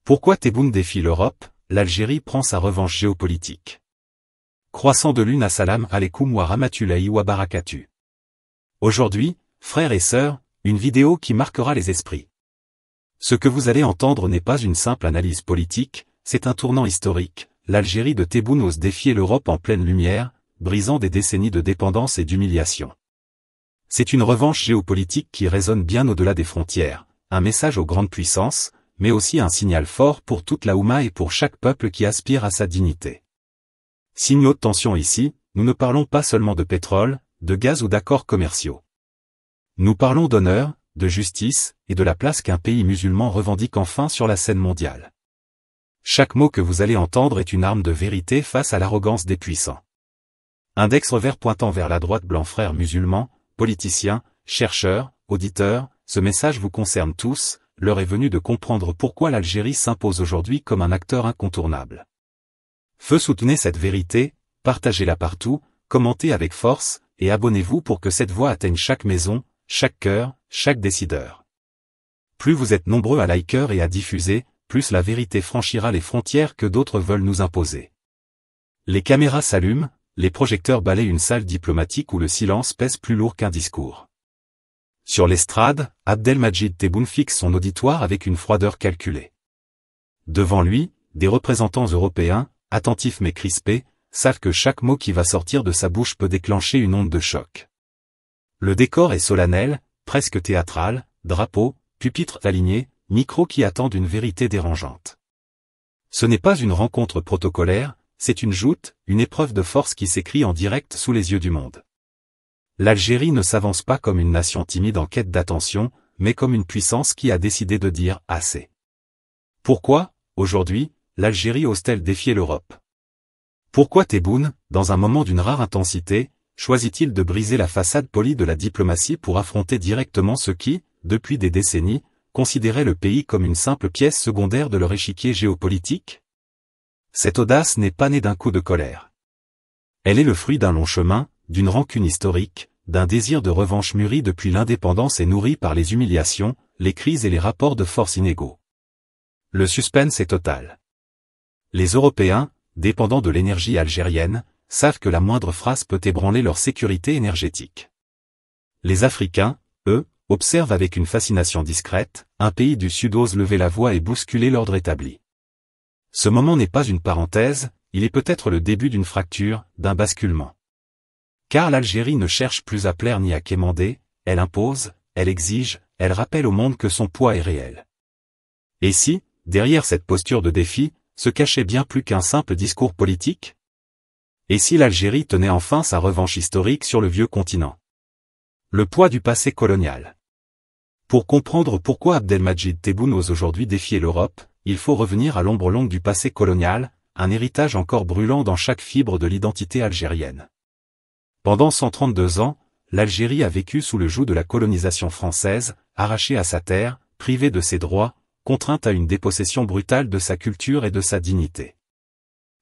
Pourquoi Tebboune défie l'Europe? L'Algérie prend sa revanche géopolitique. Croissant de lune Assalamu alaikum wa rahmatullahi wa barakatuh. Aujourd'hui, frères et sœurs, une vidéo qui marquera les esprits. Ce que vous allez entendre n'est pas une simple analyse politique, c'est un tournant historique. L'Algérie de Tebboune ose défier l'Europe en pleine lumière, brisant des décennies de dépendance et d'humiliation. C'est une revanche géopolitique qui résonne bien au-delà des frontières, un message aux grandes puissances, mais aussi un signal fort pour toute la Oumma et pour chaque peuple qui aspire à sa dignité. Signaux de tension ici, nous ne parlons pas seulement de pétrole, de gaz ou d'accords commerciaux. Nous parlons d'honneur, de justice, et de la place qu'un pays musulman revendique enfin sur la scène mondiale. Chaque mot que vous allez entendre est une arme de vérité face à l'arrogance des puissants. Index revers pointant vers la droite blanc frères musulmans, politiciens, chercheurs, auditeurs, ce message vous concerne tous, l'heure est venue de comprendre pourquoi l'Algérie s'impose aujourd'hui comme un acteur incontournable. Feu soutenez cette vérité, partagez-la partout, commentez avec force, et abonnez-vous pour que cette voix atteigne chaque maison, chaque cœur, chaque décideur. Plus vous êtes nombreux à liker et à diffuser, plus la vérité franchira les frontières que d'autres veulent nous imposer. Les caméras s'allument, les projecteurs balayent une salle diplomatique où le silence pèse plus lourd qu'un discours. Sur l'estrade, Abdelmadjid Tebboune fixe son auditoire avec une froideur calculée. Devant lui, des représentants européens, attentifs mais crispés, savent que chaque mot qui va sortir de sa bouche peut déclencher une onde de choc. Le décor est solennel, presque théâtral, drapeau, pupitres alignés, micros qui attendent une vérité dérangeante. Ce n'est pas une rencontre protocolaire, c'est une joute, une épreuve de force qui s'écrit en direct sous les yeux du monde. L'Algérie ne s'avance pas comme une nation timide en quête d'attention, mais comme une puissance qui a décidé de dire assez. Pourquoi, aujourd'hui, l'Algérie ose-t-elle défier l'Europe? Pourquoi Tebboune, dans un moment d'une rare intensité, choisit-il de briser la façade polie de la diplomatie pour affronter directement ceux qui, depuis des décennies, considéraient le pays comme une simple pièce secondaire de leur échiquier géopolitique? Cette audace n'est pas née d'un coup de colère. Elle est le fruit d'un long chemin, d'une rancune historique, d'un désir de revanche mûri depuis l'indépendance et nourri par les humiliations, les crises et les rapports de force inégaux. Le suspense est total. Les Européens, dépendants de l'énergie algérienne, savent que la moindre phrase peut ébranler leur sécurité énergétique. Les Africains, eux, observent avec une fascination discrète, un pays du Sud ose lever la voix et bousculer l'ordre établi. Ce moment n'est pas une parenthèse, il est peut-être le début d'une fracture, d'un basculement. Car l'Algérie ne cherche plus à plaire ni à quémander, elle impose, elle exige, elle rappelle au monde que son poids est réel. Et si, derrière cette posture de défi, se cachait bien plus qu'un simple discours politique? Et si l'Algérie tenait enfin sa revanche historique sur le vieux continent? Le poids du passé colonial. Pour comprendre pourquoi Abdelmadjid Tebboune ose aujourd'hui défier l'Europe, il faut revenir à l'ombre longue du passé colonial, un héritage encore brûlant dans chaque fibre de l'identité algérienne. Pendant 132 ans, l'Algérie a vécu sous le joug de la colonisation française, arrachée à sa terre, privée de ses droits, contrainte à une dépossession brutale de sa culture et de sa dignité.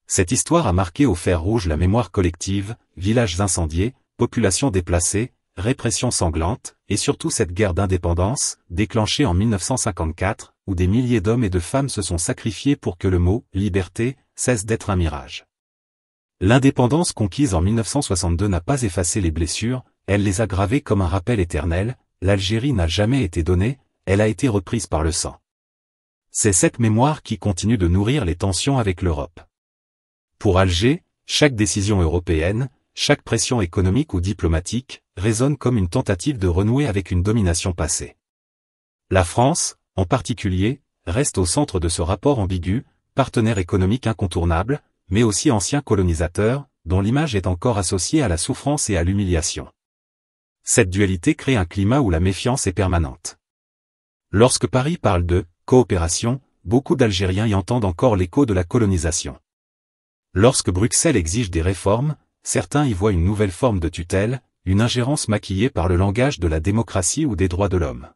Cette histoire a marqué au fer rouge la mémoire collective, villages incendiés, populations déplacées, répression sanglante, et surtout cette guerre d'indépendance, déclenchée en 1954, où des milliers d'hommes et de femmes se sont sacrifiés pour que le mot « liberté » cesse d'être un mirage. L'indépendance conquise en 1962 n'a pas effacé les blessures, elle les a gravées comme un rappel éternel, l'Algérie n'a jamais été donnée, elle a été reprise par le sang. C'est cette mémoire qui continue de nourrir les tensions avec l'Europe. Pour Alger, chaque décision européenne, chaque pression économique ou diplomatique, résonne comme une tentative de renouer avec une domination passée. La France, en particulier, reste au centre de ce rapport ambigu, partenaire économique incontournable, mais aussi ancien colonisateur, dont l'image est encore associée à la souffrance et à l'humiliation. Cette dualité crée un climat où la méfiance est permanente. Lorsque Paris parle de « coopération », beaucoup d'Algériens y entendent encore l'écho de la colonisation. Lorsque Bruxelles exige des réformes, certains y voient une nouvelle forme de tutelle, une ingérence maquillée par le langage de la démocratie ou des droits de l'homme.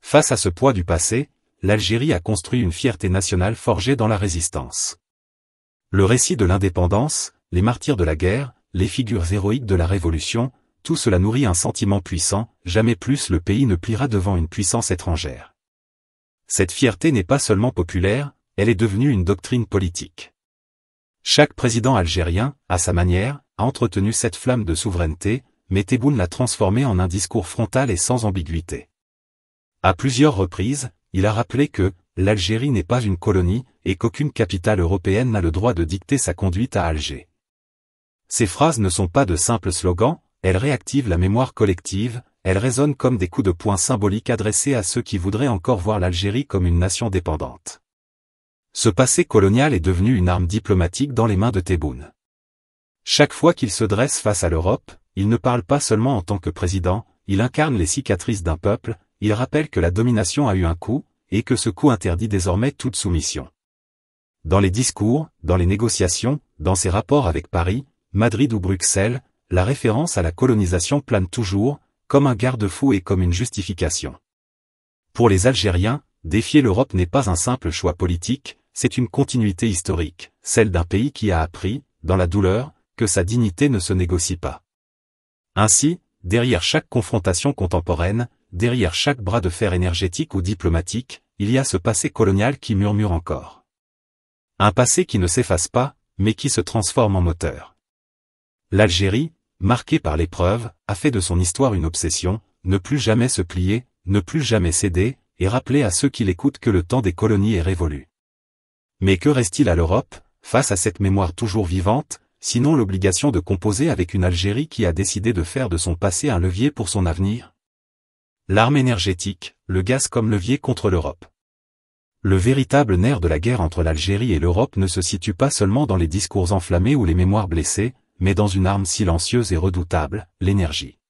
Face à ce poids du passé, l'Algérie a construit une fierté nationale forgée dans la résistance. Le récit de l'indépendance, les martyrs de la guerre, les figures héroïques de la Révolution, tout cela nourrit un sentiment puissant, jamais plus le pays ne pliera devant une puissance étrangère. Cette fierté n'est pas seulement populaire, elle est devenue une doctrine politique. Chaque président algérien, à sa manière, a entretenu cette flamme de souveraineté, mais Tebboune l'a transformée en un discours frontal et sans ambiguïté. À plusieurs reprises, il a rappelé que l'Algérie n'est pas une colonie et qu'aucune capitale européenne n'a le droit de dicter sa conduite à Alger. Ces phrases ne sont pas de simples slogans, elles réactivent la mémoire collective, elles résonnent comme des coups de poing symboliques adressés à ceux qui voudraient encore voir l'Algérie comme une nation dépendante. Ce passé colonial est devenu une arme diplomatique dans les mains de Tebboune. Chaque fois qu'il se dresse face à l'Europe, il ne parle pas seulement en tant que président, il incarne les cicatrices d'un peuple, il rappelle que la domination a eu un coût, et que ce coût interdit désormais toute soumission. Dans les discours, dans les négociations, dans ses rapports avec Paris, Madrid ou Bruxelles, la référence à la colonisation plane toujours, comme un garde-fou et comme une justification. Pour les Algériens, défier l'Europe n'est pas un simple choix politique, c'est une continuité historique, celle d'un pays qui a appris, dans la douleur, que sa dignité ne se négocie pas. Ainsi, derrière chaque confrontation contemporaine, derrière chaque bras de fer énergétique ou diplomatique, il y a ce passé colonial qui murmure encore. Un passé qui ne s'efface pas, mais qui se transforme en moteur. L'Algérie, marquée par l'épreuve, a fait de son histoire une obsession, ne plus jamais se plier, ne plus jamais céder, et rappeler à ceux qui l'écoutent que le temps des colonies est révolu. Mais que reste-t-il à l'Europe, face à cette mémoire toujours vivante, sinon l'obligation de composer avec une Algérie qui a décidé de faire de son passé un levier pour son avenir? L'arme énergétique, le gaz comme levier contre l'Europe. Le véritable nerf de la guerre entre l'Algérie et l'Europe ne se situe pas seulement dans les discours enflammés ou les mémoires blessées, mais dans une arme silencieuse et redoutable, l'énergie.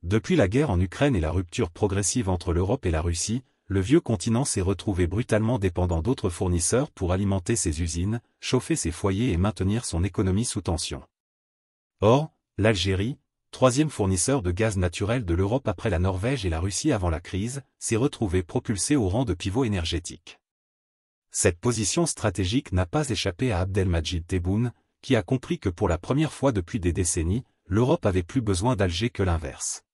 Depuis la guerre en Ukraine et la rupture progressive entre l'Europe et la Russie, le vieux continent s'est retrouvé brutalement dépendant d'autres fournisseurs pour alimenter ses usines, chauffer ses foyers et maintenir son économie sous tension. Or, l'Algérie, troisième fournisseur de gaz naturel de l'Europe après la Norvège et la Russie avant la crise, s'est retrouvée propulsée au rang de pivot énergétique. Cette position stratégique n'a pas échappé à Abdelmadjid Tebboune, qui a compris que pour la première fois depuis des décennies, l'Europe avait plus besoin d'Alger que l'inverse.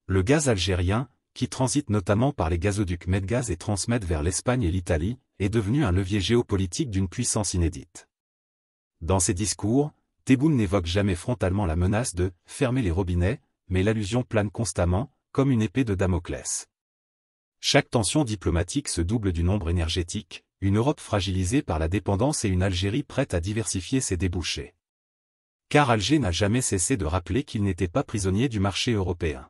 Le gaz algérien, qui transite notamment par les gazoducs Medgaz et Transmed vers l'Espagne et l'Italie, est devenu un levier géopolitique d'une puissance inédite. Dans ses discours, Tebboune n'évoque jamais frontalement la menace de « fermer les robinets », mais l'allusion plane constamment, comme une épée de Damoclès. Chaque tension diplomatique se double du nombre énergétique, une Europe fragilisée par la dépendance et une Algérie prête à diversifier ses débouchés. Car Alger n'a jamais cessé de rappeler qu'il n'était pas prisonnier du marché européen.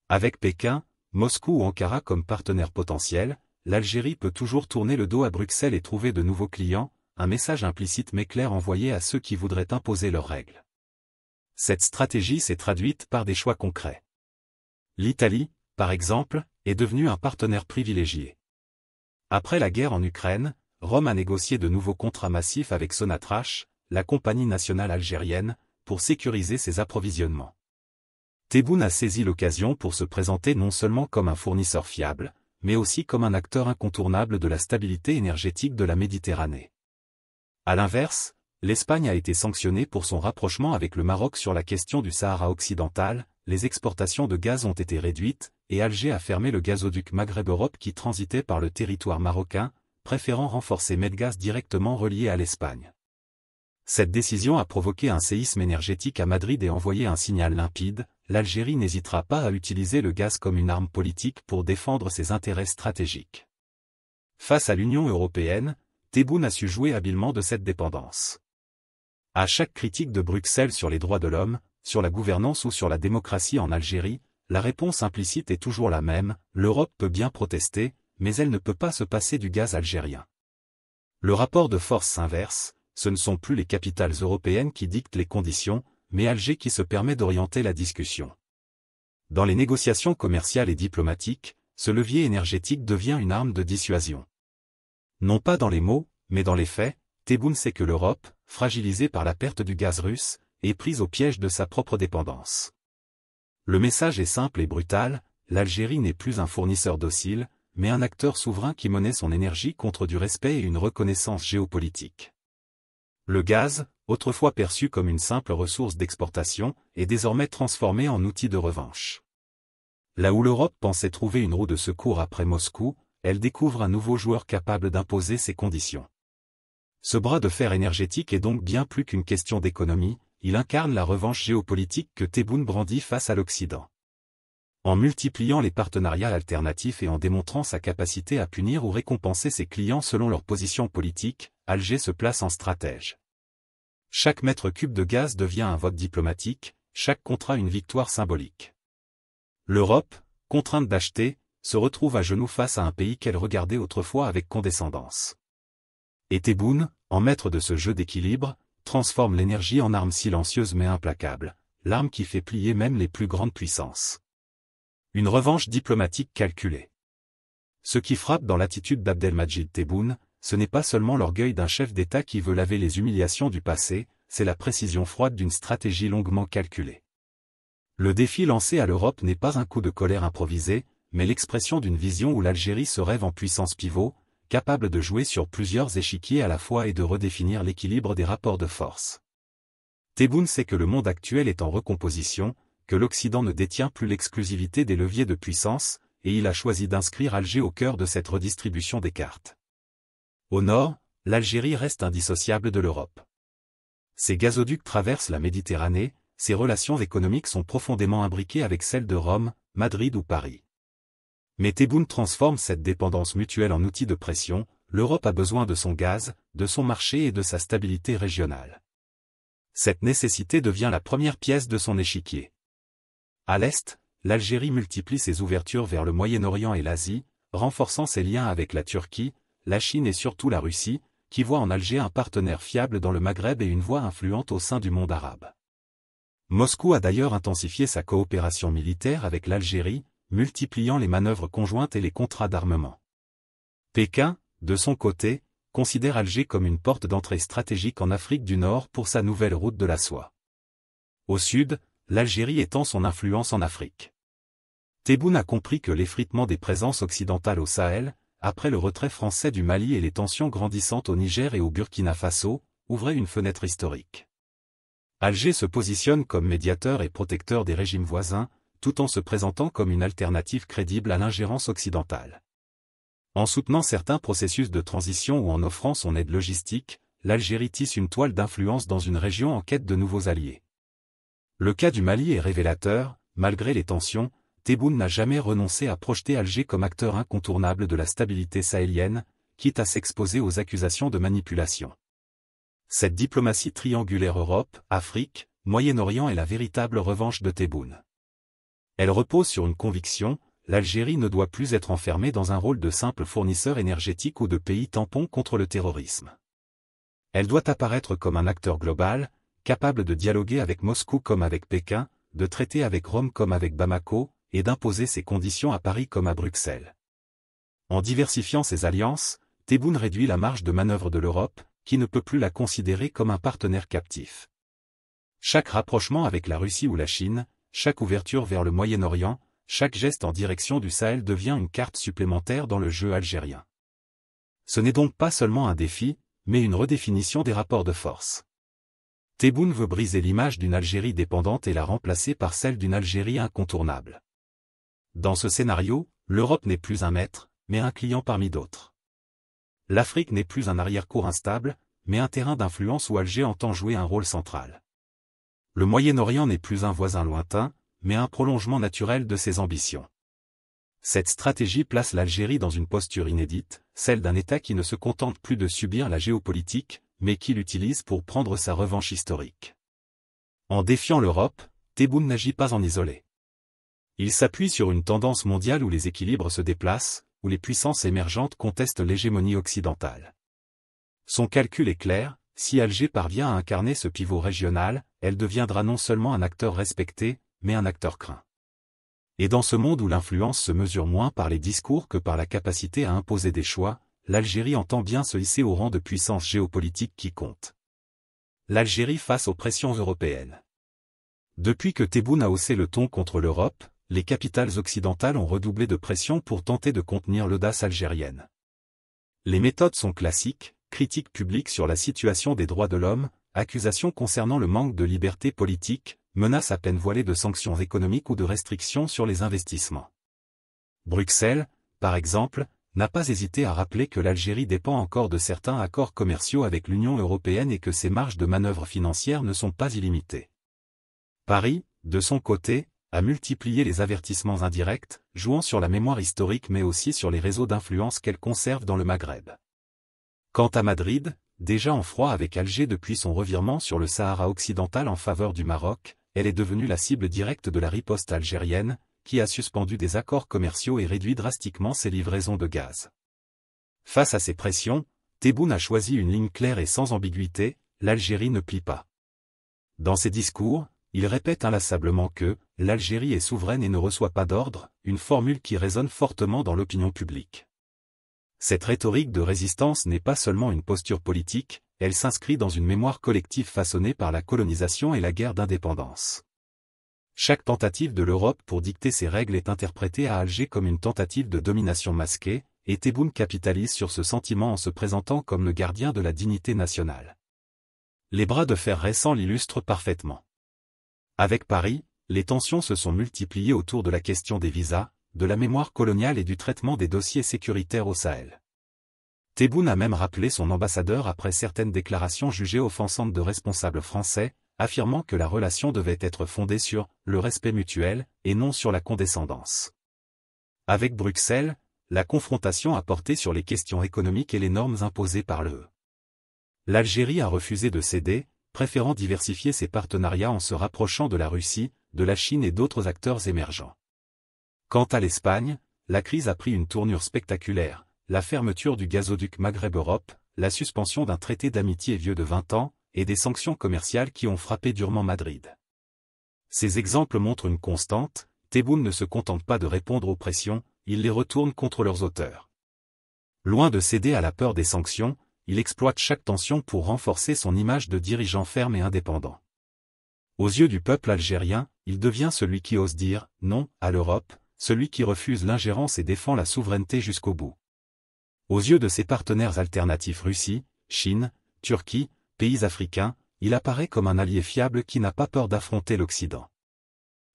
Avec Pékin, Moscou ou Ankara comme partenaires potentiels, l'Algérie peut toujours tourner le dos à Bruxelles et trouver de nouveaux clients, un message implicite mais clair envoyé à ceux qui voudraient imposer leurs règles. Cette stratégie s'est traduite par des choix concrets. L'Italie, par exemple, est devenue un partenaire privilégié. Après la guerre en Ukraine, Rome a négocié de nouveaux contrats massifs avec Sonatrach, la compagnie nationale algérienne, pour sécuriser ses approvisionnements. Tebboune a saisi l'occasion pour se présenter non seulement comme un fournisseur fiable, mais aussi comme un acteur incontournable de la stabilité énergétique de la Méditerranée. À l'inverse, l'Espagne a été sanctionnée pour son rapprochement avec le Maroc sur la question du Sahara occidental, les exportations de gaz ont été réduites, et Alger a fermé le gazoduc Maghreb-Europe qui transitait par le territoire marocain, préférant renforcer Medgaz directement relié à l'Espagne. Cette décision a provoqué un séisme énergétique à Madrid et envoyé un signal limpide, l'Algérie n'hésitera pas à utiliser le gaz comme une arme politique pour défendre ses intérêts stratégiques. Face à l'Union européenne, Tebboune a su jouer habilement de cette dépendance. À chaque critique de Bruxelles sur les droits de l'homme, sur la gouvernance ou sur la démocratie en Algérie, la réponse implicite est toujours la même, l'Europe peut bien protester, mais elle ne peut pas se passer du gaz algérien. Le rapport de force s'inverse, ce ne sont plus les capitales européennes qui dictent les conditions, mais Alger qui se permet d'orienter la discussion. Dans les négociations commerciales et diplomatiques, ce levier énergétique devient une arme de dissuasion. Non pas dans les mots, mais dans les faits, Tebboune sait que l'Europe, fragilisée par la perte du gaz russe, est prise au piège de sa propre dépendance. Le message est simple et brutal, l'Algérie n'est plus un fournisseur docile, mais un acteur souverain qui monnaie son énergie contre du respect et une reconnaissance géopolitique. Le gaz, autrefois perçu comme une simple ressource d'exportation, est désormais transformé en outil de revanche. Là où l'Europe pensait trouver une roue de secours après Moscou, elle découvre un nouveau joueur capable d'imposer ses conditions. Ce bras de fer énergétique est donc bien plus qu'une question d'économie, il incarne la revanche géopolitique que Tebboune brandit face à l'Occident. En multipliant les partenariats alternatifs et en démontrant sa capacité à punir ou récompenser ses clients selon leur position politique, Alger se place en stratège. Chaque mètre cube de gaz devient un vote diplomatique, chaque contrat une victoire symbolique. L'Europe, contrainte d'acheter, se retrouve à genoux face à un pays qu'elle regardait autrefois avec condescendance. Et Tebboune, en maître de ce jeu d'équilibre, transforme l'énergie en arme silencieuse mais implacable, l'arme qui fait plier même les plus grandes puissances. Une revanche diplomatique calculée. Ce qui frappe dans l'attitude d'Abdelmadjid Tebboune, ce n'est pas seulement l'orgueil d'un chef d'État qui veut laver les humiliations du passé, c'est la précision froide d'une stratégie longuement calculée. Le défi lancé à l'Europe n'est pas un coup de colère improvisé, mais l'expression d'une vision où l'Algérie se rêve en puissance pivot, capable de jouer sur plusieurs échiquiers à la fois et de redéfinir l'équilibre des rapports de force. Tebboune sait que le monde actuel est en recomposition, que l'Occident ne détient plus l'exclusivité des leviers de puissance, et il a choisi d'inscrire Alger au cœur de cette redistribution des cartes. Au nord, l'Algérie reste indissociable de l'Europe. Ses gazoducs traversent la Méditerranée, ses relations économiques sont profondément imbriquées avec celles de Rome, Madrid ou Paris. Mais Tebboune transforme cette dépendance mutuelle en outil de pression, l'Europe a besoin de son gaz, de son marché et de sa stabilité régionale. Cette nécessité devient la première pièce de son échiquier. À l'est, l'Algérie multiplie ses ouvertures vers le Moyen-Orient et l'Asie, renforçant ses liens avec la Turquie, la Chine et surtout la Russie, qui voit en Alger un partenaire fiable dans le Maghreb et une voix influente au sein du monde arabe. Moscou a d'ailleurs intensifié sa coopération militaire avec l'Algérie, multipliant les manœuvres conjointes et les contrats d'armement. Pékin, de son côté, considère Alger comme une porte d'entrée stratégique en Afrique du Nord pour sa nouvelle route de la soie. Au sud, l'Algérie étend son influence en Afrique. Tebboune a compris que l'effritement des présences occidentales au Sahel, après le retrait français du Mali et les tensions grandissantes au Niger et au Burkina Faso, ouvrait une fenêtre historique. Alger se positionne comme médiateur et protecteur des régimes voisins, tout en se présentant comme une alternative crédible à l'ingérence occidentale. En soutenant certains processus de transition ou en offrant son aide logistique, l'Algérie tisse une toile d'influence dans une région en quête de nouveaux alliés. Le cas du Mali est révélateur, malgré les tensions, Tebboune n'a jamais renoncé à projeter Alger comme acteur incontournable de la stabilité sahélienne, quitte à s'exposer aux accusations de manipulation. Cette diplomatie triangulaire Europe, Afrique, Moyen-Orient est la véritable revanche de Tebboune. Elle repose sur une conviction, l'Algérie ne doit plus être enfermée dans un rôle de simple fournisseur énergétique ou de pays tampon contre le terrorisme. Elle doit apparaître comme un acteur global, capable de dialoguer avec Moscou comme avec Pékin, de traiter avec Rome comme avec Bamako, et d'imposer ses conditions à Paris comme à Bruxelles. En diversifiant ses alliances, Tebboune réduit la marge de manœuvre de l'Europe, qui ne peut plus la considérer comme un partenaire captif. Chaque rapprochement avec la Russie ou la Chine, chaque ouverture vers le Moyen-Orient, chaque geste en direction du Sahel devient une carte supplémentaire dans le jeu algérien. Ce n'est donc pas seulement un défi, mais une redéfinition des rapports de force. Tebboune veut briser l'image d'une Algérie dépendante et la remplacer par celle d'une Algérie incontournable. Dans ce scénario, l'Europe n'est plus un maître, mais un client parmi d'autres. L'Afrique n'est plus un arrière-cour instable, mais un terrain d'influence où Alger entend jouer un rôle central. Le Moyen-Orient n'est plus un voisin lointain, mais un prolongement naturel de ses ambitions. Cette stratégie place l'Algérie dans une posture inédite, celle d'un État qui ne se contente plus de subir la géopolitique, mais qui l'utilise pour prendre sa revanche historique. En défiant l'Europe, Tebboune n'agit pas en isolé. Il s'appuie sur une tendance mondiale où les équilibres se déplacent, où les puissances émergentes contestent l'hégémonie occidentale. Son calcul est clair, si Alger parvient à incarner ce pivot régional, elle deviendra non seulement un acteur respecté, mais un acteur craint. Et dans ce monde où l'influence se mesure moins par les discours que par la capacité à imposer des choix, l'Algérie entend bien se hisser au rang de puissance géopolitique qui compte. L'Algérie face aux pressions européennes. Depuis que Tebboune a haussé le ton contre l'Europe, les capitales occidentales ont redoublé de pression pour tenter de contenir l'audace algérienne. Les méthodes sont classiques, critiques publiques sur la situation des droits de l'homme, accusations concernant le manque de liberté politique, menaces à peine voilées de sanctions économiques ou de restrictions sur les investissements. Bruxelles, par exemple, n'a pas hésité à rappeler que l'Algérie dépend encore de certains accords commerciaux avec l'Union européenne et que ses marges de manœuvre financières ne sont pas illimitées. Paris, de son côté, a multiplié les avertissements indirects, jouant sur la mémoire historique mais aussi sur les réseaux d'influence qu'elle conserve dans le Maghreb. Quant à Madrid, déjà en froid avec Alger depuis son revirement sur le Sahara occidental en faveur du Maroc, elle est devenue la cible directe de la riposte algérienne, qui a suspendu des accords commerciaux et réduit drastiquement ses livraisons de gaz. Face à ces pressions, Tebboune a choisi une ligne claire et sans ambiguïté, l'Algérie ne plie pas. Dans ses discours, il répète inlassablement que « l'Algérie est souveraine et ne reçoit pas d'ordre », une formule qui résonne fortement dans l'opinion publique. Cette rhétorique de résistance n'est pas seulement une posture politique, elle s'inscrit dans une mémoire collective façonnée par la colonisation et la guerre d'indépendance. Chaque tentative de l'Europe pour dicter ses règles est interprétée à Alger comme une tentative de domination masquée, et Tebboune capitalise sur ce sentiment en se présentant comme le gardien de la dignité nationale. Les bras de fer récents l'illustrent parfaitement. Avec Paris, les tensions se sont multipliées autour de la question des visas, de la mémoire coloniale et du traitement des dossiers sécuritaires au Sahel. Tebboune a même rappelé son ambassadeur après certaines déclarations jugées offensantes de responsables français, affirmant que la relation devait être fondée sur le respect mutuel et non sur la condescendance. Avec Bruxelles, la confrontation a porté sur les questions économiques et les normes imposées par l'UE. L'Algérie a refusé de céder, préférant diversifier ses partenariats en se rapprochant de la Russie, de la Chine et d'autres acteurs émergents. Quant à l'Espagne, la crise a pris une tournure spectaculaire, la fermeture du gazoduc Maghreb-Europe, la suspension d'un traité d'amitié vieux de 20 ans, et des sanctions commerciales qui ont frappé durement Madrid. Ces exemples montrent une constante, Tebboune ne se contente pas de répondre aux pressions, il les retourne contre leurs auteurs. Loin de céder à la peur des sanctions, il exploite chaque tension pour renforcer son image de dirigeant ferme et indépendant. Aux yeux du peuple algérien, il devient celui qui ose dire « non » à l'Europe, celui qui refuse l'ingérence et défend la souveraineté jusqu'au bout. Aux yeux de ses partenaires alternatifs Russie, Chine, Turquie, pays africains, il apparaît comme un allié fiable qui n'a pas peur d'affronter l'Occident.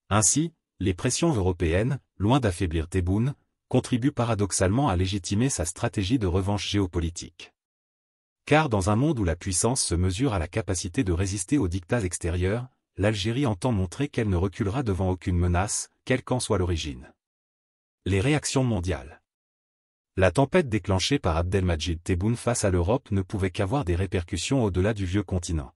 Ainsi, les pressions européennes, loin d'affaiblir Tebboune, contribuent paradoxalement à légitimer sa stratégie de revanche géopolitique. Car dans un monde où la puissance se mesure à la capacité de résister aux diktats extérieurs, l'Algérie entend montrer qu'elle ne reculera devant aucune menace, quelle qu'en soit l'origine. Les réactions mondiales. La tempête déclenchée par Abdelmadjid Tebboune face à l'Europe ne pouvait qu'avoir des répercussions au-delà du vieux continent.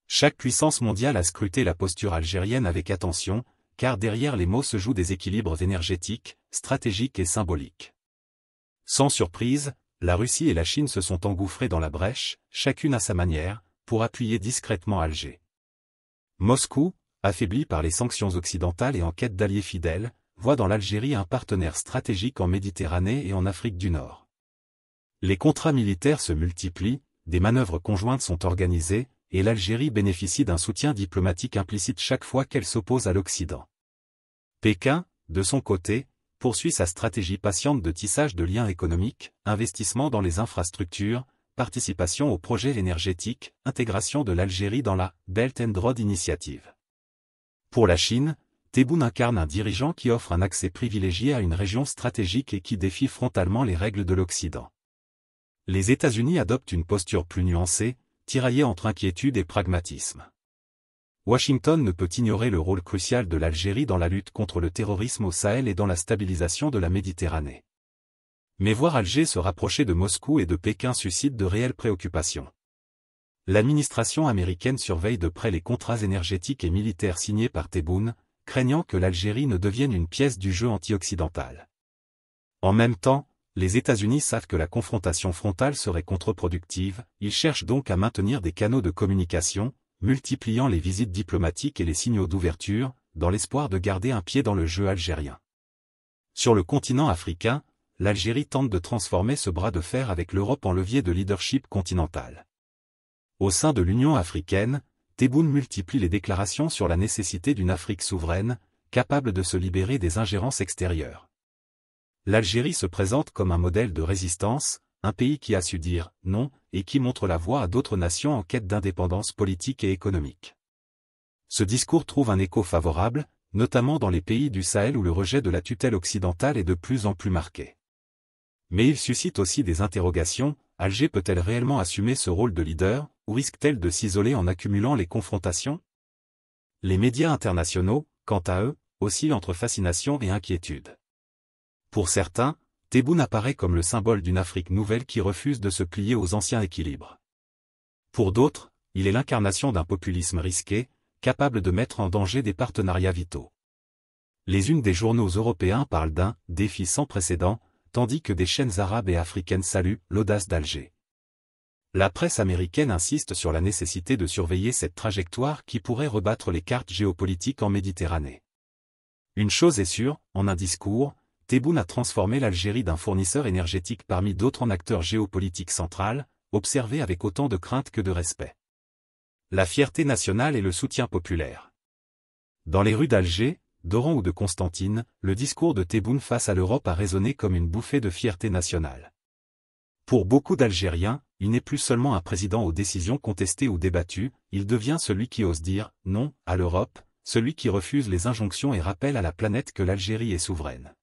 Chaque puissance mondiale a scruté la posture algérienne avec attention, car derrière les mots se jouent des équilibres énergétiques, stratégiques et symboliques. Sans surprise, la Russie et la Chine se sont engouffrées dans la brèche, chacune à sa manière, pour appuyer discrètement Alger. Moscou, affaibli par les sanctions occidentales et en quête d'alliés fidèles, voit dans l'Algérie un partenaire stratégique en Méditerranée et en Afrique du Nord. Les contrats militaires se multiplient, des manœuvres conjointes sont organisées, et l'Algérie bénéficie d'un soutien diplomatique implicite chaque fois qu'elle s'oppose à l'Occident. Pékin, de son côté, poursuit sa stratégie patiente de tissage de liens économiques, investissement dans les infrastructures, participation aux projets énergétiques, intégration de l'Algérie dans la Belt and Road Initiative. Pour la Chine, Tebboune incarne un dirigeant qui offre un accès privilégié à une région stratégique et qui défie frontalement les règles de l'Occident. Les États-Unis adoptent une posture plus nuancée, tiraillée entre inquiétude et pragmatisme. Washington ne peut ignorer le rôle crucial de l'Algérie dans la lutte contre le terrorisme au Sahel et dans la stabilisation de la Méditerranée. Mais voir Alger se rapprocher de Moscou et de Pékin suscite de réelles préoccupations. L'administration américaine surveille de près les contrats énergétiques et militaires signés par Tebboune, craignant que l'Algérie ne devienne une pièce du jeu anti-occidental. En même temps, les États-Unis savent que la confrontation frontale serait contre-productive, ils cherchent donc à maintenir des canaux de communication, multipliant les visites diplomatiques et les signaux d'ouverture, dans l'espoir de garder un pied dans le jeu algérien. Sur le continent africain, l'Algérie tente de transformer ce bras de fer avec l'Europe en levier de leadership continental. Au sein de l'Union africaine, Tebboune multiplie les déclarations sur la nécessité d'une Afrique souveraine, capable de se libérer des ingérences extérieures. L'Algérie se présente comme un modèle de résistance, un pays qui a su dire « non » et qui montre la voie à d'autres nations en quête d'indépendance politique et économique. Ce discours trouve un écho favorable, notamment dans les pays du Sahel où le rejet de la tutelle occidentale est de plus en plus marqué. Mais il suscite aussi des interrogations. Alger peut-elle réellement assumer ce rôle de leader, ou risque-t-elle de s'isoler en accumulant les confrontations? Les médias internationaux, quant à eux, oscillent entre fascination et inquiétude. Pour certains, Tebboune apparaît comme le symbole d'une Afrique nouvelle qui refuse de se plier aux anciens équilibres. Pour d'autres, il est l'incarnation d'un populisme risqué, capable de mettre en danger des partenariats vitaux. Les unes des journaux européens parlent d'un « défi sans précédent », tandis que des chaînes arabes et africaines saluent l'audace d'Alger. La presse américaine insiste sur la nécessité de surveiller cette trajectoire qui pourrait rebattre les cartes géopolitiques en Méditerranée. Une chose est sûre, en un discours, Tebboune a transformé l'Algérie d'un fournisseur énergétique parmi d'autres en acteur géopolitique central, observé avec autant de crainte que de respect. La fierté nationale et le soutien populaire. Dans les rues d'Alger, d'Oran ou de Constantine, le discours de Tebboune face à l'Europe a résonné comme une bouffée de fierté nationale. Pour beaucoup d'Algériens, il n'est plus seulement un président aux décisions contestées ou débattues, il devient celui qui ose dire « non » à l'Europe, celui qui refuse les injonctions et rappelle à la planète que l'Algérie est souveraine.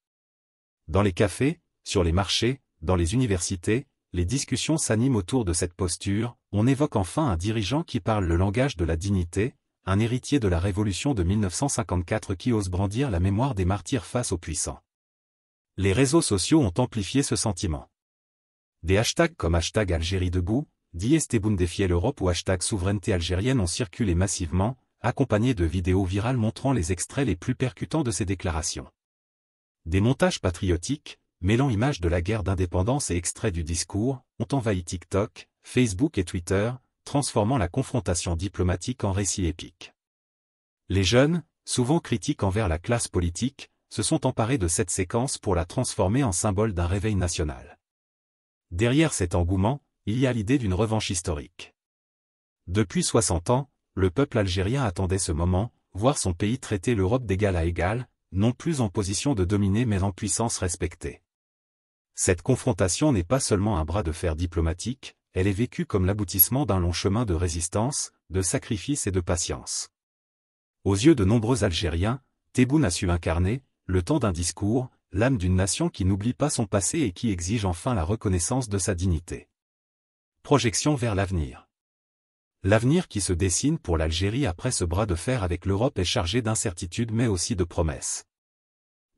Dans les cafés, sur les marchés, dans les universités, les discussions s'animent autour de cette posture, on évoque enfin un dirigeant qui parle le langage de la dignité, un héritier de la révolution de 1954 qui ose brandir la mémoire des martyrs face aux puissants. Les réseaux sociaux ont amplifié ce sentiment. Des hashtags comme hashtag Algérie debout, Dies Tebboune défiait l'Europe ou hashtag souveraineté algérienne ont circulé massivement, accompagnés de vidéos virales montrant les extraits les plus percutants de ces déclarations. Des montages patriotiques, mêlant images de la guerre d'indépendance et extraits du discours, ont envahi TikTok, Facebook et Twitter, transformant la confrontation diplomatique en récit épique. Les jeunes, souvent critiques envers la classe politique, se sont emparés de cette séquence pour la transformer en symbole d'un réveil national. Derrière cet engouement, il y a l'idée d'une revanche historique. Depuis 60 ans, le peuple algérien attendait ce moment, voir son pays traiter l'Europe d'égal à égal, non plus en position de dominer mais en puissance respectée. Cette confrontation n'est pas seulement un bras de fer diplomatique, elle est vécue comme l'aboutissement d'un long chemin de résistance, de sacrifice et de patience. Aux yeux de nombreux Algériens, Tebboune a su incarner, le temps d'un discours, l'âme d'une nation qui n'oublie pas son passé et qui exige enfin la reconnaissance de sa dignité. Projection vers l'avenir. L'avenir qui se dessine pour l'Algérie après ce bras de fer avec l'Europe est chargé d'incertitudes mais aussi de promesses.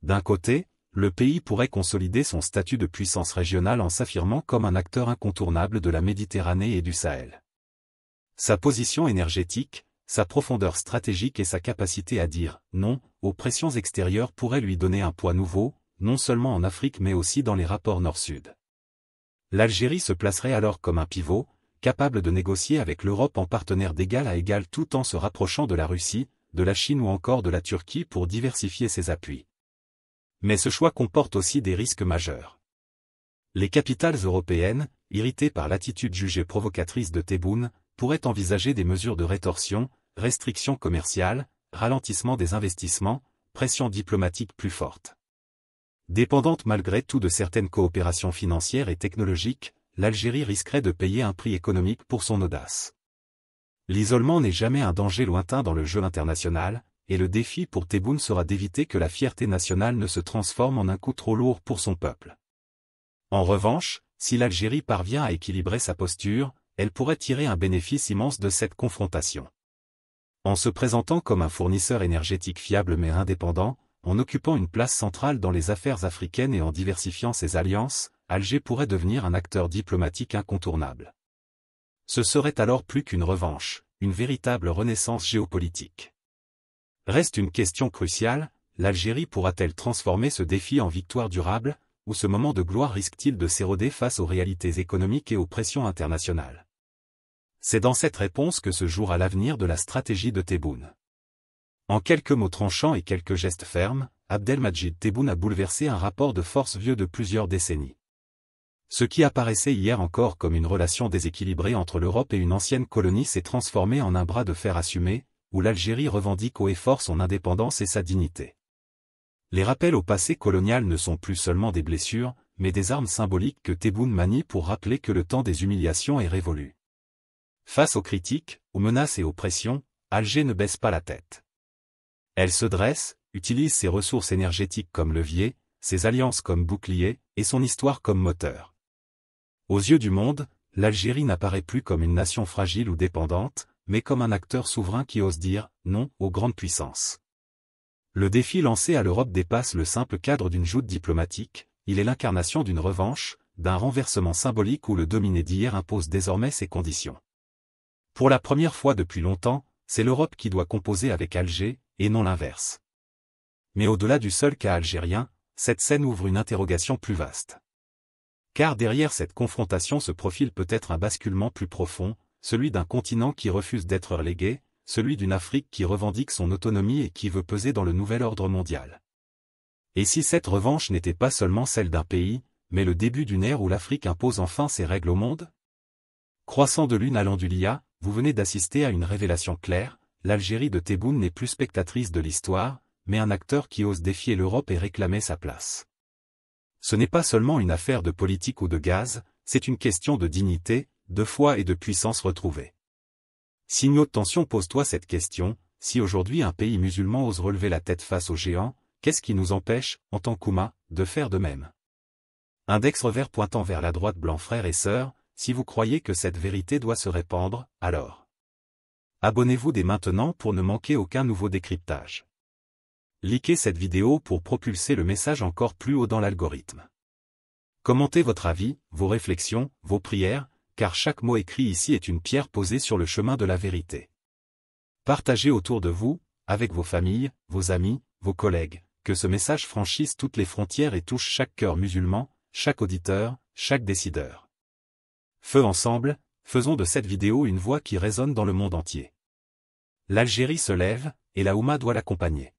D'un côté, le pays pourrait consolider son statut de puissance régionale en s'affirmant comme un acteur incontournable de la Méditerranée et du Sahel. Sa position énergétique, sa profondeur stratégique et sa capacité à dire « non » aux pressions extérieures pourraient lui donner un poids nouveau, non seulement en Afrique mais aussi dans les rapports Nord-Sud. L'Algérie se placerait alors comme un pivot, capable de négocier avec l'Europe en partenaire d'égal à égal tout en se rapprochant de la Russie, de la Chine ou encore de la Turquie pour diversifier ses appuis. Mais ce choix comporte aussi des risques majeurs. Les capitales européennes, irritées par l'attitude jugée provocatrice de Tebboune, pourraient envisager des mesures de rétorsion, restrictions commerciales, ralentissement des investissements, pression diplomatique plus forte. Dépendante malgré tout de certaines coopérations financières et technologiques, l'Algérie risquerait de payer un prix économique pour son audace. L'isolement n'est jamais un danger lointain dans le jeu international, et le défi pour Tebboune sera d'éviter que la fierté nationale ne se transforme en un coup trop lourd pour son peuple. En revanche, si l'Algérie parvient à équilibrer sa posture, elle pourrait tirer un bénéfice immense de cette confrontation. En se présentant comme un fournisseur énergétique fiable mais indépendant, en occupant une place centrale dans les affaires africaines et en diversifiant ses alliances, Alger pourrait devenir un acteur diplomatique incontournable. Ce serait alors plus qu'une revanche, une véritable renaissance géopolitique. Reste une question cruciale, l'Algérie pourra-t-elle transformer ce défi en victoire durable, ou ce moment de gloire risque-t-il de s'éroder face aux réalités économiques et aux pressions internationales? C'est dans cette réponse que se jouera l'avenir de la stratégie de Tebboune. En quelques mots tranchants et quelques gestes fermes, Abdelmadjid Tebboune a bouleversé un rapport de force vieux de plusieurs décennies. Ce qui apparaissait hier encore comme une relation déséquilibrée entre l'Europe et une ancienne colonie s'est transformé en un bras de fer assumé, où l'Algérie revendique haut et fort son indépendance et sa dignité. Les rappels au passé colonial ne sont plus seulement des blessures, mais des armes symboliques que Tebboune manie pour rappeler que le temps des humiliations est révolu. Face aux critiques, aux menaces et aux pressions, Alger ne baisse pas la tête. Elle se dresse, utilise ses ressources énergétiques comme levier, ses alliances comme bouclier, et son histoire comme moteur. Aux yeux du monde, l'Algérie n'apparaît plus comme une nation fragile ou dépendante, mais comme un acteur souverain qui ose dire « non » aux grandes puissances. Le défi lancé à l'Europe dépasse le simple cadre d'une joute diplomatique, il est l'incarnation d'une revanche, d'un renversement symbolique où le dominé d'hier impose désormais ses conditions. Pour la première fois depuis longtemps, c'est l'Europe qui doit composer avec Alger, et non l'inverse. Mais au-delà du seul cas algérien, cette scène ouvre une interrogation plus vaste. Car derrière cette confrontation se profile peut-être un basculement plus profond, celui d'un continent qui refuse d'être relégué, celui d'une Afrique qui revendique son autonomie et qui veut peser dans le nouvel ordre mondial. Et si cette revanche n'était pas seulement celle d'un pays, mais le début d'une ère où l'Afrique impose enfin ses règles au monde? Croissant de lune à l'Andulia, vous venez d'assister à une révélation claire, l'Algérie de Tebboune n'est plus spectatrice de l'histoire, mais un acteur qui ose défier l'Europe et réclamer sa place. Ce n'est pas seulement une affaire de politique ou de gaz, c'est une question de dignité, de foi et de puissance retrouvée. Si une haute tension, pose-toi cette question, si aujourd'hui un pays musulman ose relever la tête face aux géants, qu'est-ce qui nous empêche, en tant qu'Oumma, de faire de même? Index revers pointant vers la droite blanc frères et sœurs, si vous croyez que cette vérité doit se répandre, alors abonnez-vous dès maintenant pour ne manquer aucun nouveau décryptage. Likez cette vidéo pour propulser le message encore plus haut dans l'algorithme. Commentez votre avis, vos réflexions, vos prières, car chaque mot écrit ici est une pierre posée sur le chemin de la vérité. Partagez autour de vous, avec vos familles, vos amis, vos collègues, que ce message franchisse toutes les frontières et touche chaque cœur musulman, chaque auditeur, chaque décideur. Feu ensemble, faisons de cette vidéo une voix qui résonne dans le monde entier. L'Algérie se lève, et la Oumma doit l'accompagner.